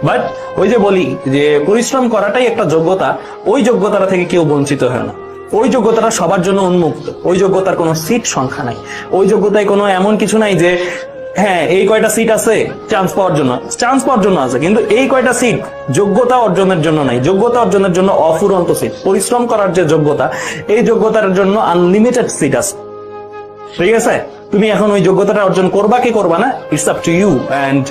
But ওই যে বলি যে পরিশ্রম করাটাই একটা যোগ্যতা, ওই যোগ্যতাটা থেকে কেউ বঞ্চিত হয় না। ওই যোগ্যতাটা সবার জন্য উন্মুক্ত, ওই যোগ্যতার কোনো সিট সংখ্যা নাই, ওই যোগ্যতায় কোনো এমন কিছু নাই যে হ্যাঁ এই কয়টা সিট আছে চান্স পাওয়ার জন্য, চান্স পাওয়ার জন্য আছে, কিন্তু এই কয়টা সিট যোগ্যতা অর্জনের জন্য নাই। যোগ্যতা অর্জনের জন্য অফুরন্ত সিট। পরিশ্রম করার যে যোগ্যতা, এই যোগ্যতার জন্য আনলিমিটেড সিট আছে। ঠিক আছে, তুমি এখন ওই যোগ্যতাটা অর্জন করবা কি করবা না, it's up to you. And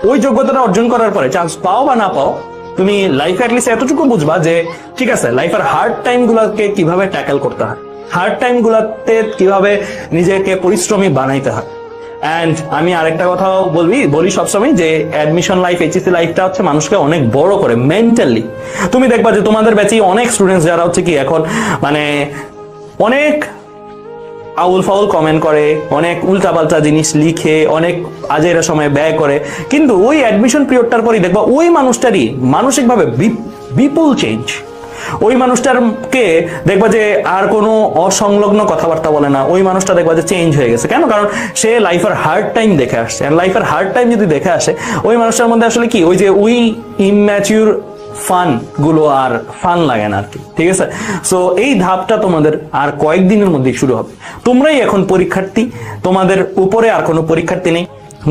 ওই যোগ্যতাটা অর্জন করার পরে চান্স পাও বা না পাও, তুমি লাইফে অ্যাটলিস্ট এতটুকু বুঝবা যে ঠিক আছে লাইফের হার্ড টাইম গুলাকে কিভাবে ট্যাকেল করতে হয়, হার্ড টাইম গুলাতে কিভাবে নিজেকে পরিশ্রমী বানাইতে হয়। এন্ড আমি আরেকটা কথাও বলি সবসময় যে অ্যাডমিশন লাইফ, এইচএসসি লাইফটা হচ্ছে মানুষকে অনেক বড় করে মেন্টালি। তুমি দেখবা যে তোমাদের ব্যাচে অনেক স্টুডেন্টস যারা হচ্ছে কি এখন মানে অনেক আউল ফাউল কমেন্ট করে, অনেক উল্টাপাল্টা জিনিস লিখে, অনেক আজেরা সময় ব্যয় করে, কিন্তু ওই অ্যাডমিশন পিরিয়ডটার পরই দেখবা ওই মানুষটারই মানসিকভাবে বিপুল চেঞ্জ। ওই মানুষটারকে দেখবা যে আর কোনো অসংলগ্ন কথাবার্তা বলে না, ওই মানুষটা দেখবা যে চেঞ্জ হয়ে গেছে। কেন? কারণ সে লাইফের হার্ড টাইম দেখে আসছে। লাইফের হার্ড টাইম যদি দেখে আসে, ওই মানুষটার মধ্যে আসলে কি ওই যে ওই ইম্যাচিউর ফান গুলো আর ফান লাগে না আর কি। ঠিক আছে, সো এই ধাপটা তোমাদের আর কয়েকদিনের মধ্যেই শুরু হবে। তোমরাই এখন পরীক্ষার্থী, তোমাদের উপরে আর কোনো পরীক্ষার্থী নেই।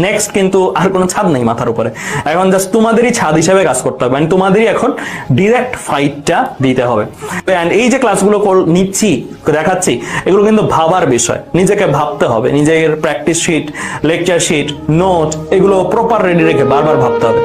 নেক্সট কিন্তু আর কোনো ছাদ নেই মাথার উপরে, এখন জাস্ট তোমাদেরই ছাদ হিসেবে কাজ করতে হবে। তোমাদেরই এখন ডিরেক্ট ফাইটটা দিতে হবে। এন্ড এই যে ক্লাসগুলো নিচ্ছি, দেখাচ্ছি, এগুলো কিন্তু ভাবার বিষয়। নিজেকে ভাবতে হবে, নিজের practice sheet, lecture sheet, note এগুলো প্রপার রেডি রেখে বারবার ভাবতে হবে।